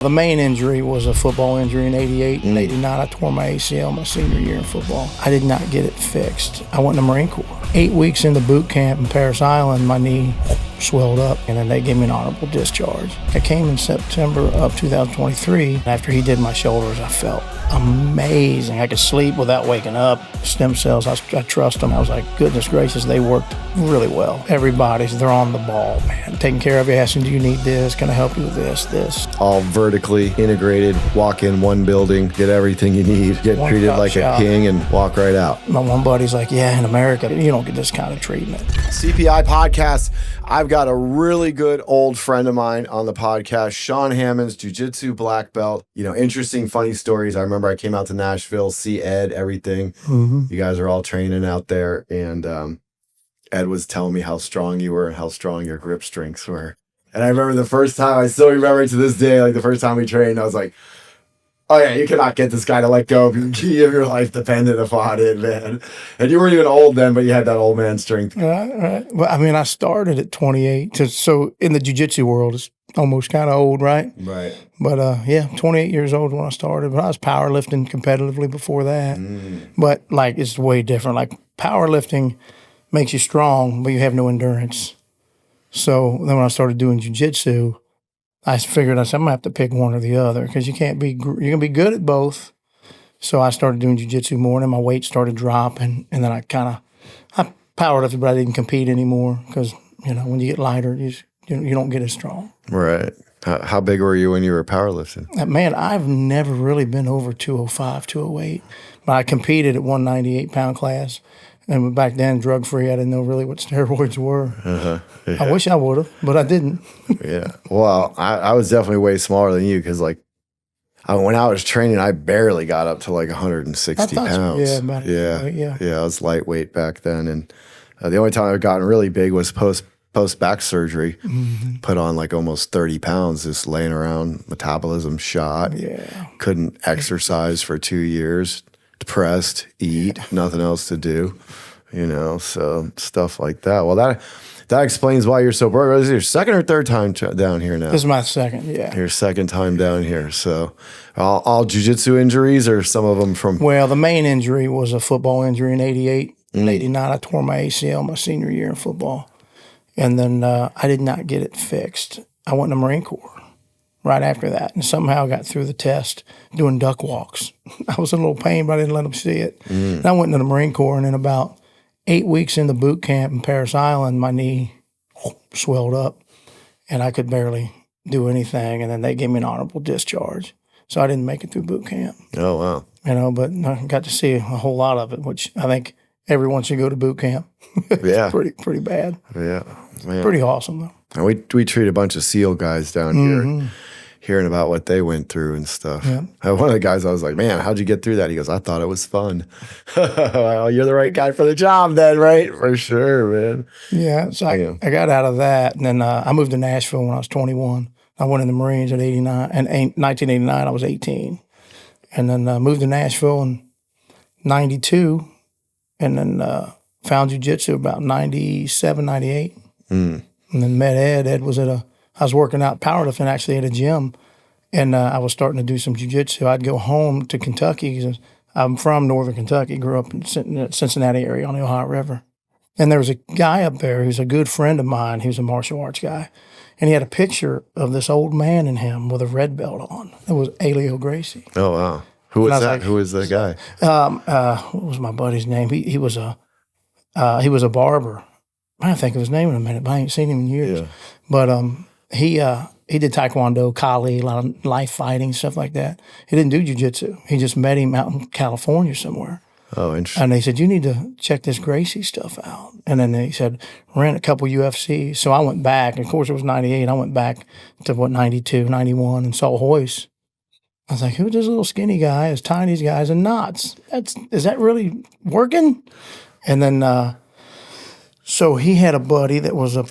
The main injury was a football injury in 88 and 89. I tore my ACL my senior year in football. I did not get it fixed. I went in the Marine Corps. 8 weeks into boot camp in Parris Island, my knee swelled up, and then they gave me an honorable discharge. I came in September of 2023. After he did my shoulders, I felt amazing. I could sleep without waking up. Stem cells, I trust them. I was like, goodness gracious, they worked really well. They're on the ball, man. Taking care of you, asking, do you need this? Can I help you with this? All vertically integrated, walk in one building, get everything you need, get treated like a king and walk right out. My one buddy's like, yeah, in America, you don't get this kind of treatment. CPI Podcast. I've got a really good old friend of mine on the podcast, Shawn Hammonds, Jiu-Jitsu black belt. Interesting, funny stories. I remember I came out to Nashville, see Ed, everything. Mm-hmm. You guys are all training out there. And Ed was telling me how strong you were and how strong your grip strengths were. And I remember the first time, I still remember it to this day, like the first time we trained, I was like, oh yeah, you cannot get this guy to let go of your life dependent upon it, man. And you weren't even old then, but you had that old man strength. Right. Well, I started at 28. So in the jiu-jitsu world, it's almost kind of old, right? Right. But 28 years old when I started. But I was powerlifting competitively before that. But it's way different. Like powerlifting makes you strong, but you have no endurance. So then when I started doing jiu-jitsu, I figured I'm going to have to pick one or the other because you can be good at both. So I started doing jiu-jitsu more, and then my weight started dropping, and then I powerlifted, but I didn't compete anymore because, when you get lighter, you don't get as strong. Right. How big were you when you were powerlifting? Man, I've never really been over 205, 208, but I competed at 198-pound class. And back then, drug-free, I didn't know really what steroids were. Yeah. I wish I would have, but I didn't. Yeah. Well, I was definitely way smaller than you because, when I was training, I barely got up to 160 pounds. Yeah, about it. Yeah, I was lightweight back then. And the only time I've gotten really big was post-back surgery. Mm-hmm. Put on almost 30 pounds just laying around, metabolism shot. Yeah. Couldn't exercise for 2 years. Depressed, eat, nothing else to do, so stuff like that. Well, that explains why you're so broke. Is it your second or third time down here now? This is my second, yeah. Your second time down here. So all jiu-jitsu injuries or some of them from? Well, the main injury was a football injury in 88 and 89. I tore my ACL my senior year in football. And then I did not get it fixed. I went in the Marine Corps right after that, and somehow got through the test doing duck walks. I was in a little pain, but I didn't let them see it. And I went into the Marine Corps, and in about 8 weeks into boot camp in Parris Island, my knee swelled up, and I could barely do anything, and then they gave me an honorable discharge. So I didn't make it through boot camp. Oh, wow. But I got to see a whole lot of it, which I think everyone should go to boot camp. Yeah. pretty bad. Yeah. Man. Pretty awesome, though. And we treat a bunch of SEAL guys down here, hearing about what they went through and stuff. Yeah. One of the guys, I was like, man, how'd you get through that? He goes, I thought it was fun. Well, you're the right guy for the job then, right? For sure, man. Yeah. So I got out of that, and then I moved to Nashville when I was 21. I went in the Marines at 89, and 1989 I was 18. And then moved to Nashville in 92, and then found jiu-jitsu about 97, 98. And then met Ed. Ed was I was working out powerlifting actually at a gym, and I was starting to do some jiu-jitsu. I'd go home to Kentucky. 'Cause I'm from northern Kentucky, grew up in the Cincinnati area on the Ohio River. And there was a guy up there who's a good friend of mine. He was a martial arts guy. And he had a picture of this old man and him with a red belt on. It was Elio Gracie. Oh, wow. Who was that? Like, who was the guy? What was my buddy's name? He was a barber. I think of his name in a minute, but I ain't seen him in years. Yeah. But he did Taekwondo, Kali, a lot of life fighting, stuff like that. He didn't do jiu-jitsu. He just met him out in California somewhere. Oh, interesting. And they said, you need to check this Gracie stuff out. And then they said, ran a couple UFCs. So I went back. Of course, it was 98. I went back to, 92, 91, and saw Hoist. I was like, who's this little skinny guy, as tiny as guys in knots? Is that really working? And then... So he had a buddy that was a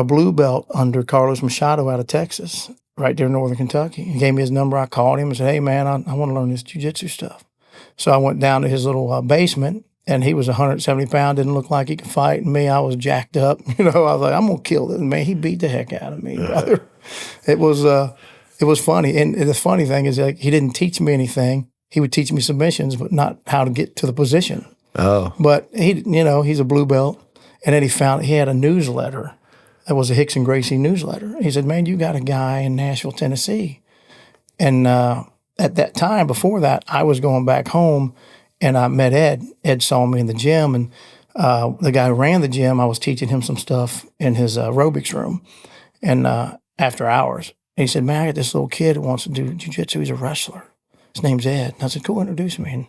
blue belt under Carlos Machado out of Texas, right there in northern Kentucky. He gave me his number. I called him and said, hey, man, I want to learn this jiu-jitsu stuff. So I went down to his little basement, and he was 170 pounds, didn't look like he could fight. And me, I was jacked up. I was like, I'm going to kill this man. He beat the heck out of me, brother. It was it was funny. And the funny thing is, like, he didn't teach me anything. He would teach me submissions, but not how to get to the position. Oh. But he's a blue belt. And then he had a newsletter. That was a Hicks and Gracie newsletter. He said, man, you got a guy in Nashville, Tennessee. And at that time, before that, I was going back home, and I met Ed. Ed saw me in the gym, and the guy who ran the gym, I was teaching him some stuff in his aerobics room. And after hours, he said, man, I got this little kid who wants to do jiu-jitsu. He's a wrestler. His name's Ed. And I said, cool, introduce me. And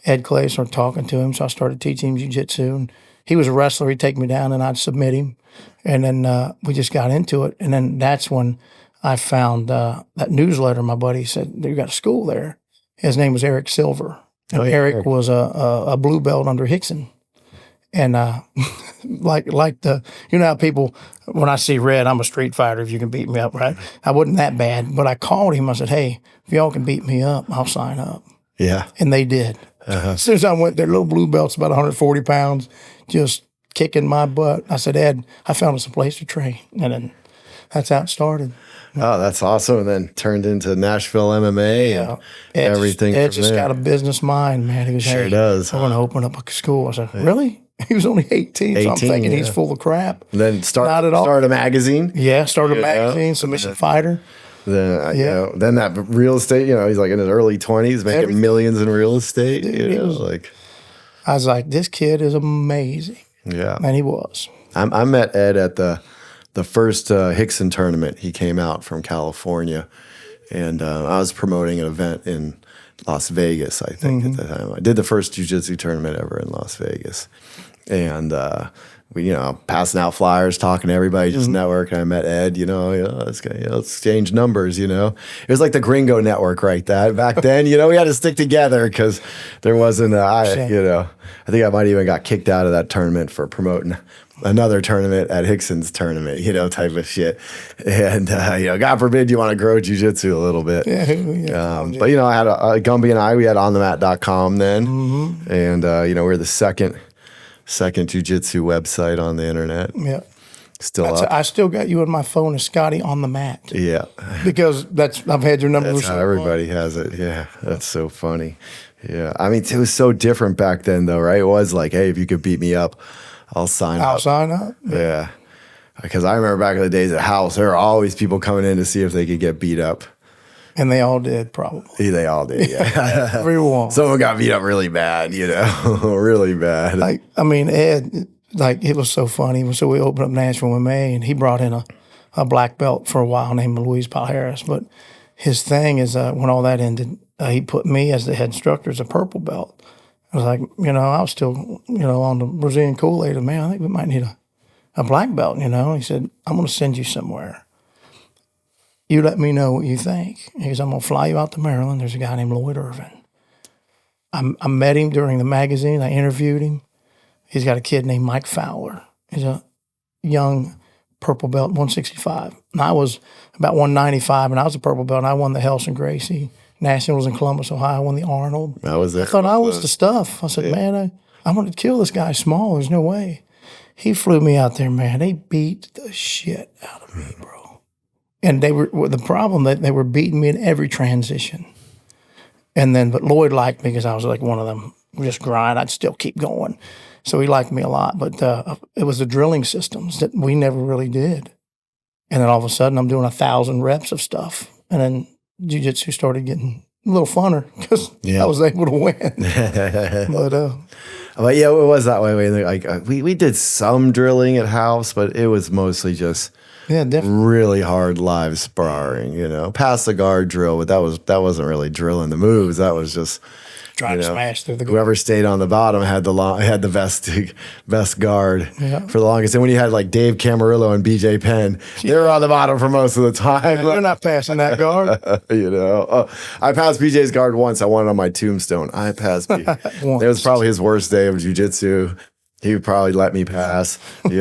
Ed Clay started talking to him, so I started teaching him jiu-jitsu. And he was a wrestler. He'd take me down, and I'd submit him. And then we just got into it. And then that's when I found that newsletter. My buddy said, you got a school there. His name was Eric Silver. And Eric was a blue belt under Hickson. And like how people, when I see red, I'm a street fighter if you can beat me up, right? I wasn't that bad. But I called him. I said, hey, if y'all can beat me up, I'll sign up. Yeah. And they did. As soon as I went there, little blue belts, about 140 pounds, just kicking my butt. I said, Ed, I found us a place to train. And then that's how it started. Oh, that's awesome. And then turned into Nashville MMA and everything. Ed just got a business mind, man. He was sure does. We're going to open up a school. I said, really? He was only 18, so I'm thinking he's full of crap. And then start a magazine. Yeah, started a magazine, Submission Fighter. Then then that real estate, he's like in his early 20s, making millions in real estate. I was like, this kid is amazing. Yeah. And he was. I met Ed at the first Hickson tournament. He came out from California, and I was promoting an event in Las Vegas, I think, at the time. I did the first jiu-jitsu tournament ever in Las Vegas. And we, passing out flyers, talking to everybody, just networking. I met Ed, let's exchange numbers, It was like the Gringo Network, right? Back then, we had to stick together because there wasn't, I think I might even got kicked out of that tournament for promoting another tournament at Hickson's tournament, type of shit. And, God forbid you want to grow jiu-jitsu a little bit. But, I had Gumby and we had onthemat.com then. And, we're the second jiu-jitsu website on the internet. Yeah. Still up. I still got you on my phone as Scotty on the mat. Yeah. Because I've had your number. That's how everybody has it. Yeah. That's so funny. Yeah. I mean, it was so different back then though, right? It was like, hey, if you could beat me up, I'll sign up. I'll sign up. Yeah. Because I remember back in the days at House, there were always people coming in to see if they could get beat up. And they all did, probably. They all did, yeah. Everyone. Someone got beat up really bad, really bad. Ed, it was so funny. So we opened up Nashville MMA, and he brought in a black belt for a while named Luis Palhares. But his thing is, when all that ended, he put me as the head instructor as a purple belt. I was like, I was still, on the Brazilian Kool-Aid. Man, I think we might need a black belt, He said, I'm going to send you somewhere. You let me know what you think. He goes, I'm going to fly you out to Maryland. There's a guy named Lloyd Irvin. I met him during the magazine. I interviewed him. He's got a kid named Mike Fowler. He's a young purple belt, 165. And I was about 195, and I was a purple belt, and I won the Helse and Gracie Nationals in Columbus, Ohio. I won the Arnold. I was there. I thought I was the stuff. I said, man, I'm going to kill this guy small. There's no way. He flew me out there, man. They beat the shit out of me, bro. And the problem that they were beating me in every transition. But Lloyd liked me because I was like one of them, just grind. I'd still keep going. So he liked me a lot. But it was the drilling systems that we never really did. And then all of a sudden I'm doing 1,000 reps of stuff. And then jiu-jitsu started getting a little funner because I was able to win. But it was that way. Like we did some drilling at House, but it was mostly just really hard live sparring. Past the guard drill, but that wasn't really drilling the moves. That was just trying to smash through the guard. Whoever stayed on the bottom had the best guard for the longest. And when you had like Dave Camarillo and BJ Penn, they were on the bottom for most of the time. They're not passing that guard. I passed BJ's guard once. I won it on my tombstone. I passed BJ. It was probably his worst day of jiu-jitsu. He would probably let me pass, He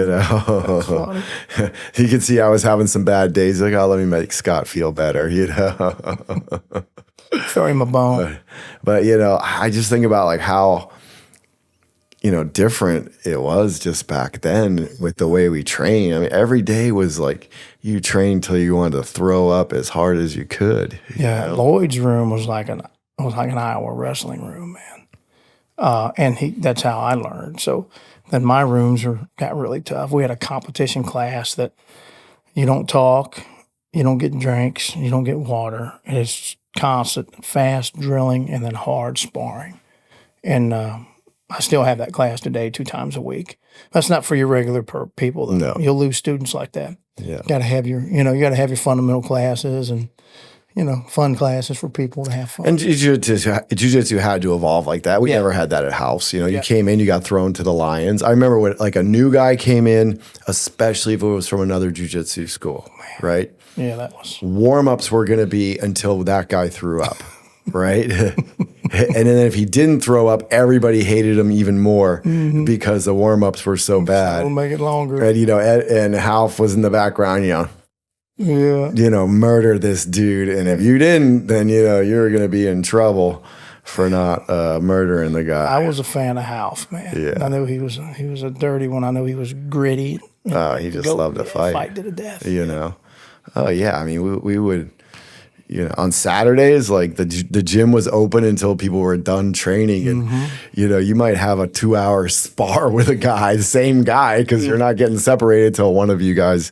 could see I was having some bad days. He's like, let me make Scott feel better, Throw him a bone. But I just think about like how different it was just back then with the way we train. I mean, every day was like you trained till you wanted to throw up as hard as you could. Yeah, Lloyd's room was like an Iowa wrestling room, man. And that's how I learned. So then my rooms got really tough. We had a competition class that you don't talk, you don't get drinks, you don't get water. It's constant fast drilling and then hard sparring. And I still have that class today 2 times a week. That's not for your regular people. Though. No. You'll lose students like that. Yeah. Got to have you got to have your fundamental classes and, fun classes for people to have fun. And jiu-jitsu had to evolve like that. We never had that at house. You came in, you got thrown to the lions. I remember when like a new guy came in, especially if it was from another jiu-jitsu school, right? Yeah, that was. Warm-ups were going to be until that guy threw up, right? And then if he didn't throw up, everybody hated him even more because the warm-ups were so bad. We'll make it longer. And, and Half was in the background, murder this dude. And if you didn't, then, you're going to be in trouble for not murdering the guy. I was a fan of Half, man. Yeah. I knew he was a dirty one. I knew he was gritty. He just loved to fight. Fight to the death. Oh, yeah. I mean, we would... on Saturdays, like the gym was open until people were done training, and you might have a 2-hour spar with a guy, the same guy, because you're not getting separated till one of you guys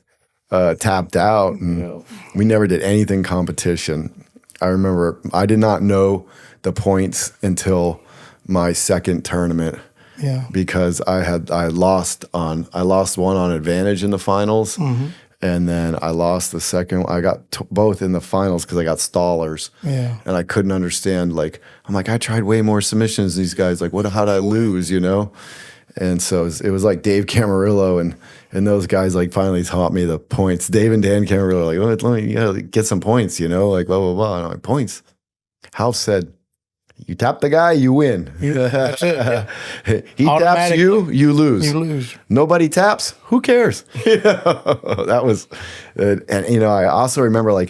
tapped out. And we never did anything competition. I remember I did not know the points until my second tournament. Yeah, because I lost one on advantage in the finals. And then I lost the second. I got both in the finals because I got stallers. Yeah. And I couldn't understand. I'm like, I tried way more submissions than these guys. Like, how'd I lose, And so it was like Dave Camarillo and those guys finally taught me the points. Dave and Dan Camarillo let me get some points, like blah, blah, blah. And I'm like, points? House said, you tap the guy, you win. That's it. Yeah. He taps you, you lose. You lose. Nobody taps, who cares? That was, and I also remember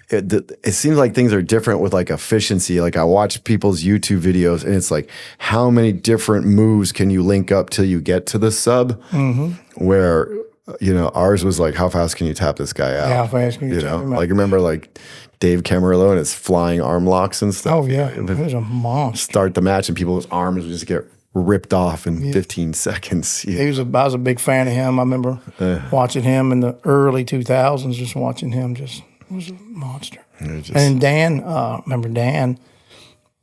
it seems like things are different with efficiency. I watch people's YouTube videos, and it's how many different moves can you link up till you get to the sub? Where ours was how fast can you tap this guy out? How fast can you tap him out? Remember Dave Camarillo and his flying arm locks and stuff. Oh, yeah. He was a monster. Start the match and people's arms would just get ripped off in 15 seconds. Yeah. I was a big fan of him. I remember watching him in the early 2000s, just watching him was a monster. And Dan, remember Dan,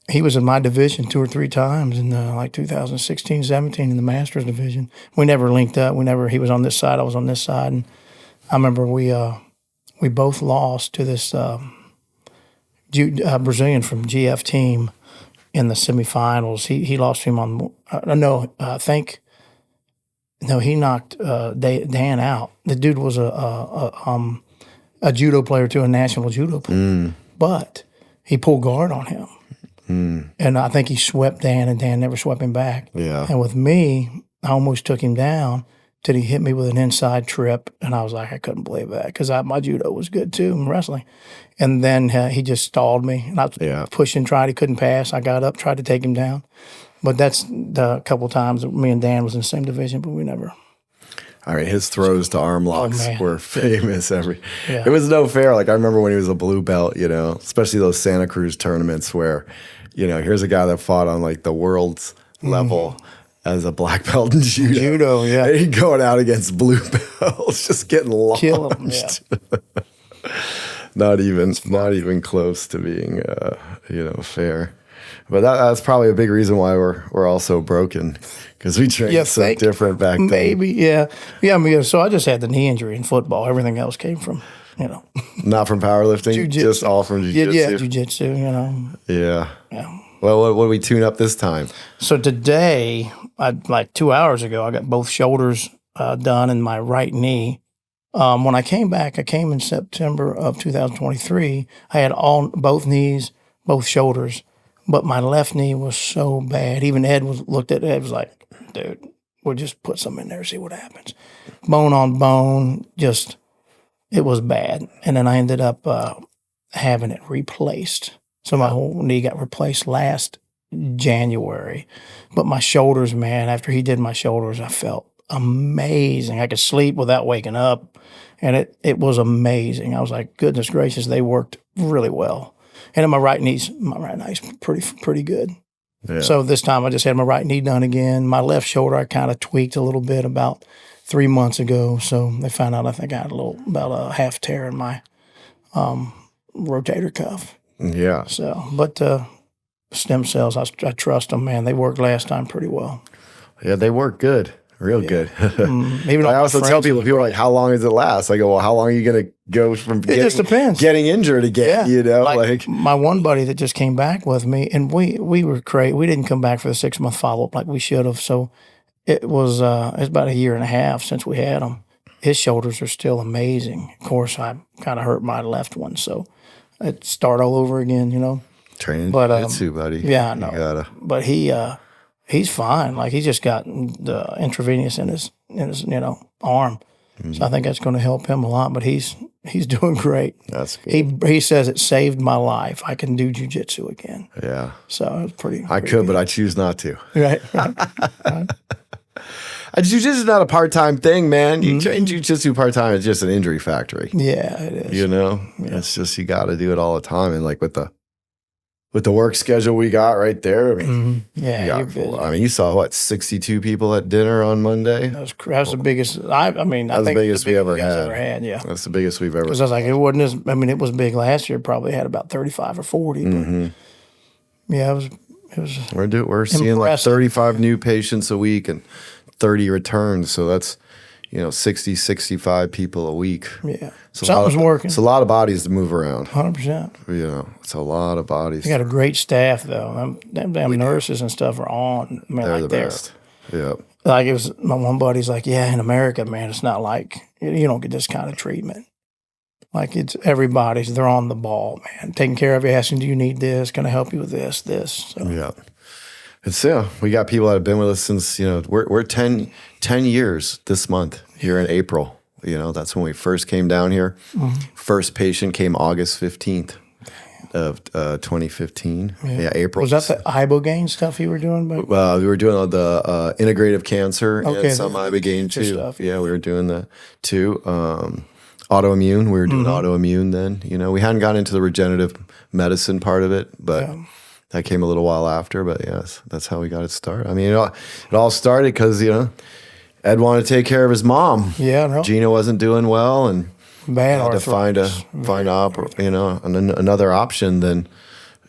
he was in my division 2 or 3 times in 2016, 17 in the Masters division. We never linked up. He was on this side, I was on this side. And I remember we both lost to this Brazilian from GF team in the semifinals. He lost to him on he knocked Dan out. The dude was a judo player too, a national judo player, but he pulled guard on him, and I think he swept Dan, and Dan never swept him back. Yeah, and with me, I almost took him down. Till he hit me with an inside trip, and I was like, I couldn't believe that because my judo was good too in wrestling. And then he just stalled me, and I was pushing, tried. He couldn't pass. I got up, tried to take him down. But that's the couple times that me and Dan was in the same division, but we never. All right, his throws to arm locks were famous. It was no fair. I remember when he was a blue belt, especially those Santa Cruz tournaments where, here's a guy that fought on the world's level. As a black belt in judo. Yeah. And he'd going out against blue belts, just getting launched. Kill him, yeah. Not even close to being, fair. But that's probably a big reason why we're all so broken, because we trained so different back then. Maybe, yeah. Yeah, I mean, so I just had the knee injury in football. Everything else came from, Not from powerlifting? Jiu-jitsu. Just all from jiu-jitsu? Yeah, jiu-jitsu, Yeah. Yeah. Well, what do we tune up this time? So today, 2 hours ago, I got both shoulders done and my right knee. When I came back, I came in September of 2023. I had both knees, both shoulders, but my left knee was so bad. Even Ed looked at it, was like, dude, we'll just put some in there, see what happens. Bone on bone, it was bad. And then I ended up having it replaced. So my whole knee got replaced last January. But my shoulders, man, after he did my shoulders, I felt amazing. I could sleep without waking up, and it was amazing. I was like, goodness gracious, they worked really well. And then my right knee's pretty good. Yeah. So this time I just had my right knee done again. My left shoulder I kind of tweaked a little bit about 3 months ago. So they found out I think I had about a half tear in my rotator cuff. Yeah. So, but stem cells, I trust them, man. They worked last time pretty well. Yeah, they work good. Real good. Even I also tell people are like, how long does it last? I go, well, how long are you going to go from just depends. Getting injured again? Yeah. You know, like my one buddy that just came back with me, and we were crazy. We didn't come back for the 6-month follow-up like we should have. So it was about a year and a half since we had him. His shoulders are still amazing. Of course, I kind of hurt my left one, so it start all over again, you know. Training jiu-jitsu, buddy. Yeah, I know. But he's fine. Like he's just got the intravenous in his arm. Mm-hmm. So I think that's going to help him a lot. But he's doing great. That's good. He says it saved my life. I can do jiu-jitsu again. Yeah. So it's pretty. I could, but I choose not to. Right. Jiu-jitsu is not a part-time thing, man. You train jiu-jitsu part-time. It's just an injury factory. Yeah, it is. You know, it's just you got to do it all the time, and like with the work schedule we got right there. I mean, you're busy. I mean, you saw what 62 people at dinner on Monday. That was the biggest. I think the biggest we ever had. Yeah, that's the biggest we've ever. Because I was like, it wasn't as. I mean, it was big last year. Probably had about 35 or 40. But yeah, it was. We're seeing like 35 new patients a week and 30 returns. So that's 60, 65 people a week. Yeah. Something's working. It's a lot of bodies to move around. 100%. It's a lot of bodies. They got a great staff, though. Them nurses and stuff are on. I mean, they're the best. Yeah. Like it was, my one buddy's like, yeah, in America, man, it's not like, you don't get this kind of treatment. Like they're on the ball, man. Taking care of you, asking, do you need this? Can I help you with this? So. Yeah. We got people that have been with us since, we're 10 years this month here in April. That's when we first came down here. Mm-hmm. First patient came August 15th of 2015. Yeah, April. Was that the ibogaine stuff you were doing? We were doing the integrative cancer and some ibogaine too. Stuff. Yeah, we were doing that too. Autoimmune. We were doing autoimmune then. We hadn't gotten into the regenerative medicine part of it, but that came a little while after. But yes, that's how we got it started. I mean, it all started because, Ed wanted to take care of his mom. Yeah, no. Gina wasn't doing well, and bad had to find another option than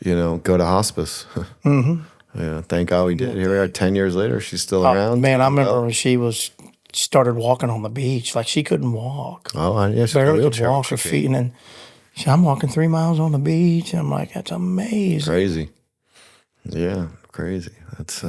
go to hospice. Yeah, thank God we did. Here we are, 10 years later. She's still around. Man, I remember when she started walking on the beach. Like she couldn't walk. Oh, yeah, she barely could walk her feet, and then I'm walking 3 miles on the beach. I'm like, that's amazing. Crazy. Yeah, crazy. That's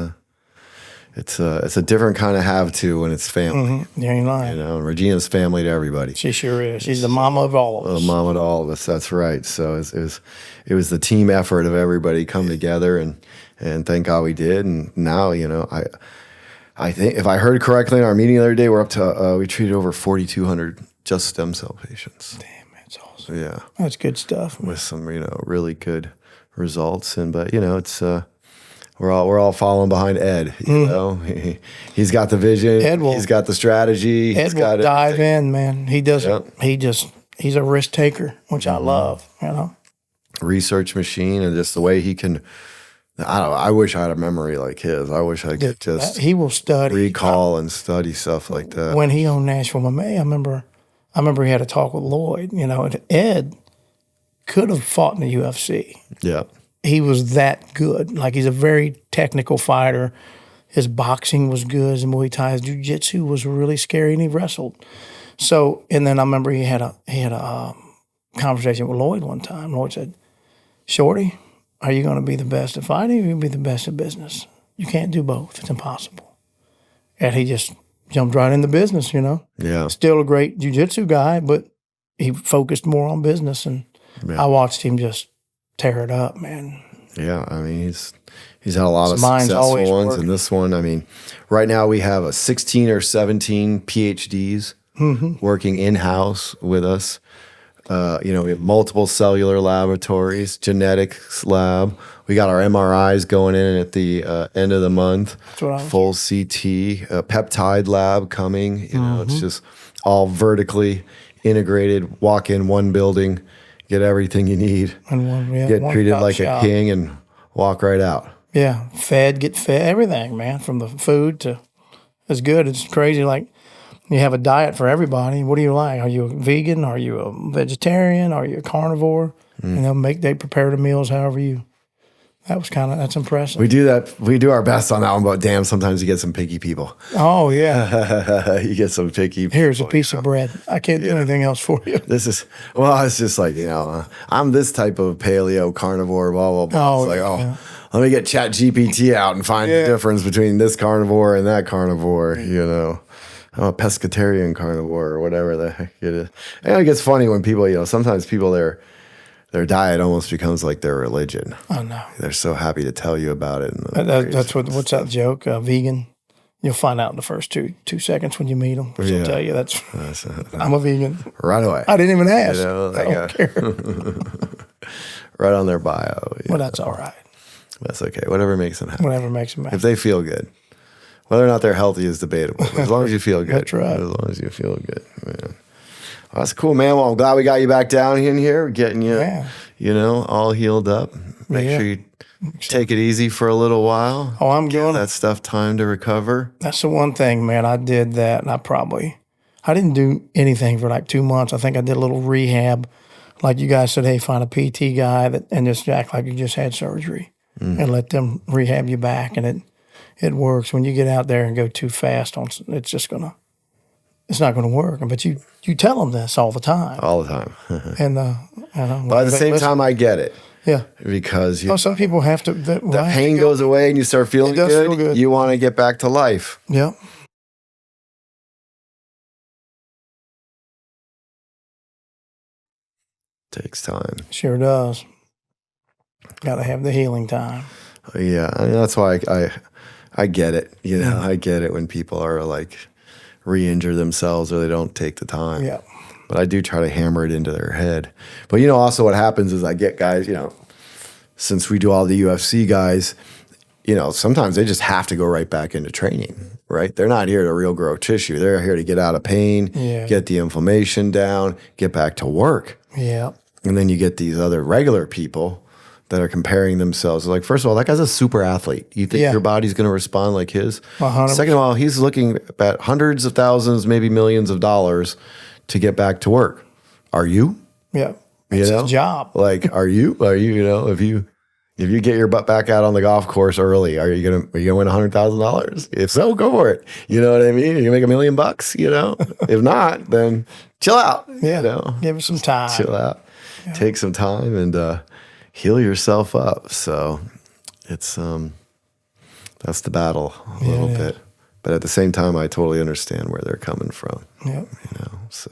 it's a different kind of have-to when it's family. You ain't lying. And Regina's family to everybody. She sure is. She's the mama of all of us. The mama to all of us. That's right. So it was the team effort of everybody come together, and thank God we did. And now, I think if I heard correctly in our meeting the other day, we're up to we treated over 4,200 just stem cell patients. Damn, that's awesome. Yeah, that's good stuff. With some really good results, but it's. We're all following behind Ed. He's got the vision. He's got the strategy. Ed will dive in, man. He does. Yep. He's a risk taker, which I love. Research machine, and just the way he can. I don't know. I wish I had a memory like his. I wish I could just. He will study, recall, and study stuff like that. When he owned Nashville MMA, I remember he had a talk with Lloyd. And Ed could have fought in the UFC. Yeah. He was that good. Like he's a very technical fighter. His boxing was good. His Muay Thai, his Jiu-Jitsu was really scary, and he wrestled. So, and then I remember he had a conversation with Lloyd one time. Lloyd said, "Shorty, are you going to be the best at fighting, or are you going to be the best at business? You can't do both. It's impossible." And he just jumped right into business. Yeah. Still a great Jiu-Jitsu guy, but he focused more on business, and I watched him just tear it up, man. Yeah, I mean, he's had a lot of successful ones, and this one, I mean, right now we have 16 or 17 PhDs working in-house with us. We have multiple cellular laboratories, genetics lab. We got our MRIs going in at the end of the month. Full CT, peptide lab coming. It's just all vertically integrated. Walk in one building, get everything you need, get treated like a king, and walk right out. Yeah, get fed, everything, man, from the food to, it's good. It's crazy. Like, you have a diet for everybody. What do you like? Are you a vegan? Are you a vegetarian? Are you a carnivore? And they prepare the meals however you. That's impressive. We do that. We do our best on that one, but damn, sometimes you get some picky people. Oh yeah, you get some picky. Here's a piece of bread. I can't do anything else for you. It's just like I'm this type of paleo carnivore. Blah blah blah. Let me get Chat GPT out and find the difference between this carnivore and that carnivore. I'm a pescatarian carnivore or whatever the heck it is. And it gets funny when people, sometimes people their diet almost becomes like their religion. Oh no, they're so happy to tell you about it. That's what's that joke? Vegan. You'll find out in the first two seconds when you meet them. She'll tell you I'm a vegan right away. I didn't even ask. I don't care. Right on their bio. Well, that's all right. That's okay. Whatever makes them happy. Whatever makes them happy. If they feel good. Whether or not they're healthy is debatable. But as long as you feel good. That's right. As long as you feel good, man. Well, that's cool, man. Well, I'm glad we got you back down in here, getting you, all healed up. Make sure you take it easy for a little while. Oh, I'm doing that stuff time to recover. That's the one thing, man. I did that, and I didn't do anything for like 2 months. I think I did a little rehab. Like you guys said, hey, find a PT guy and just act like you just had surgery and let them rehab you back. And it works. When you get out there and go too fast, it's not going to work. But you tell them this all the time. All the time. And but at the same time, I get it. Yeah. Because some people have to. The pain goes away and you start feeling good. Feel good. You want to get back to life. Yep. Takes time. Sure does. Got to have the healing time. Yeah. That's why I get it. I get it when people are like re-injure themselves or they don't take the time. Yeah. But I do try to hammer it into their head. But also what happens is I get guys, since we do all the UFC guys, sometimes they just have to go right back into training, right? They're not here to real grow tissue. They're here to get out of pain, get the inflammation down, get back to work. Yeah. And then you get these other regular people that are comparing themselves. Like, first of all, that guy's a super athlete. You think your body's going to respond like his? 100%. Second of all, he's looking at hundreds of thousands, maybe millions of dollars to get back to work. Are you? Yeah. It's his job. Like, are you, if you get your butt back out on the golf course early, are you gonna win $100,000? If so, go for it. You know what I mean? You make $1 million, If not, then chill out. Yeah. Give it some time. Chill out. Yeah. Take some time and heal yourself up. So it's that's the battle a little bit. But at the same time, I totally understand where they're coming from. Yeah. So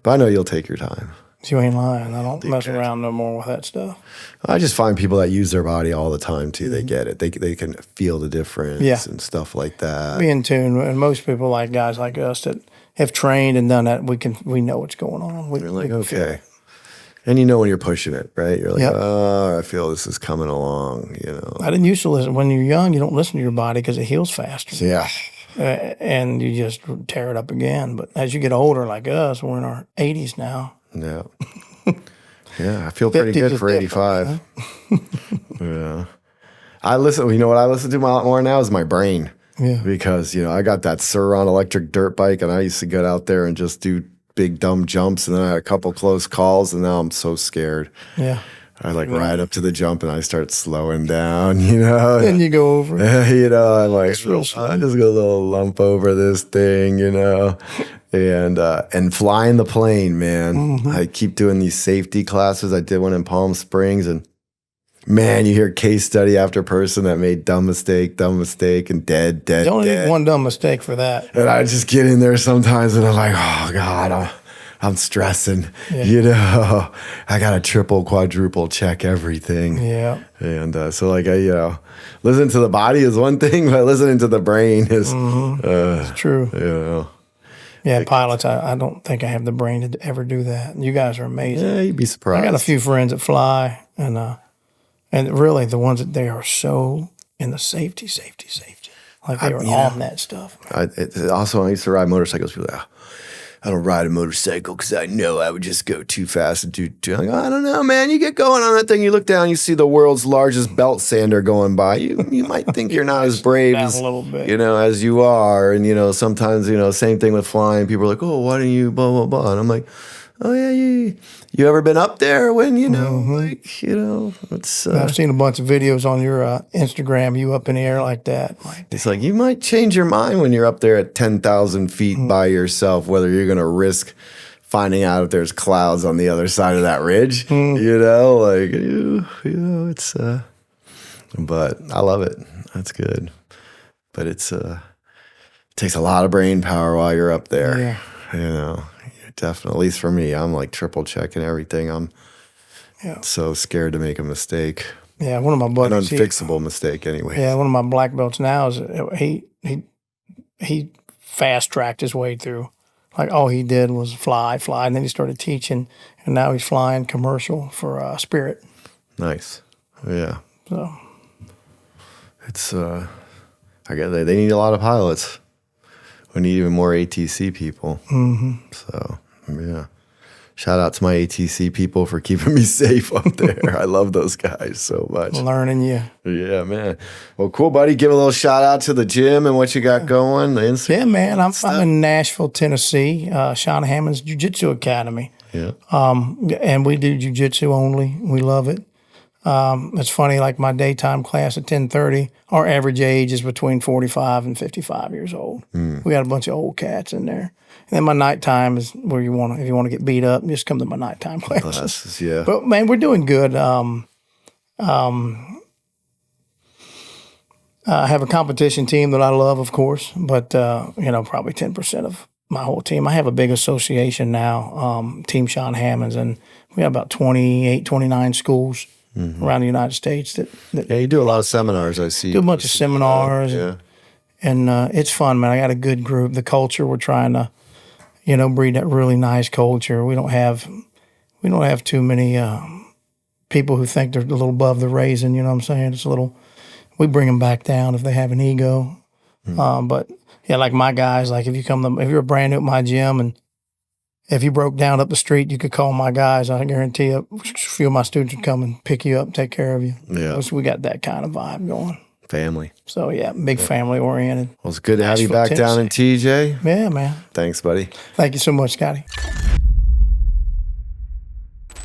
but I know you'll take your time. You ain't lying. I don't mess around no more with that stuff. I just find people that use their body all the time too. They get it. They can feel the difference and stuff like that. Be in tune. And most people, like guys like us that have trained and done that, we know what's going on. You're like, okay. And when you're pushing it, right? You're like, I feel this is coming along, I didn't used to listen. When you're young, you don't listen to your body because it heals faster. Yeah. And you just tear it up again. But as you get older, like us, we're in our 80s now. Yeah. Yeah, I feel pretty good for 85. Huh? Yeah. I listen, what I listen to a lot more now is my brain. Yeah. Because, I got that Sur-Ron electric dirt bike and I used to get out there and just do big dumb jumps and then I had a couple close calls and now I'm so scared. Yeah. I ride up to the jump and I start slowing down, Then you go over. I'm like, I just got a little lump over this thing, And flying the plane, man. Mm-hmm. I keep doing these safety classes. I did one in Palm Springs and man, you hear case study after person that made dumb mistake, and dead. You only need one dumb mistake for that. And I just get in there sometimes and I'm like, oh God, I'm stressing, I got to triple, quadruple check everything. Yeah. And so listen to the body is one thing, but listening to the brain is it's true. Yeah, pilots, I don't think I have the brain to ever do that. You guys are amazing. Yeah, you'd be surprised. I got a few friends that fly, and really the ones that they are so in the safety. Like they were on that stuff. Also, I used to ride motorcycles. People are like, I don't ride a motorcycle because I know I would just go too fast and do. Like, I don't know, man. You get going on that thing, you look down, you see the world's largest belt sander going by. You might think you're not as brave as a little bit. As you are. And sometimes same thing with flying. People are like, oh, why don't you blah blah blah? And I'm like, oh yeah, you ever been up there when it's. I've seen a bunch of videos on your Instagram. You up in the air like that. It's like you might change your mind when you're up there at 10,000 feet by yourself, whether you're going to risk finding out if there's clouds on the other side of that ridge. It's. But I love it. That's good. But it takes a lot of brain power while you're up there. Yeah. Definitely, at least for me, I'm like triple checking everything. I'm so scared to make a mistake. Yeah, one of my buddies, an unfixable mistake, anyway. Yeah, one of my black belts now is he fast tracked his way through. Like all he did was fly, and then he started teaching, and now he's flying commercial for Spirit. Nice, yeah. So it's I guess they need a lot of pilots. We need even more ATC people. Mm-hmm. So. Yeah. Shout out to my ATC people for keeping me safe up there. I love those guys so much. Learning you. Yeah, man. Well, cool, buddy. Give a little shout out to the gym and what you got going. Yeah, man. I'm in Nashville, Tennessee, Shawn Hammonds Jiu-Jitsu Academy. Yeah. And we do Jiu-Jitsu only. We love it. It's funny, like my daytime class at 10:30, our average age is between 45 and 55 years old. We got a bunch of old cats in there. And then my nighttime is where if you want to get beat up, just come to my nighttime classes. Yeah. But man, we're doing good. I have a competition team that I love, of course, but probably 10% of my whole team. I have a big association now, Team Shawn Hammonds, and we have about 28, 29 schools around the United States. That you do a lot of seminars, I see. Do a bunch of seminars. Yeah. And it's fun, man. I got a good group. The culture, we're trying to, breed that really nice culture. We don't have too many people who think they're a little above the raisin. You know what I'm saying? It's a little. We bring them back down if they have an ego. But yeah, like my guys, like if you're brand new at my gym and if you broke down up the street, you could call my guys. I guarantee you, a few of my students would come and pick you up, take care of you. Yeah, so we got that kind of vibe going. Family. So yeah, big family oriented. Well, it's good to have you back down in TJ. Yeah, man. Thanks, buddy. Thank you so much, Scotty.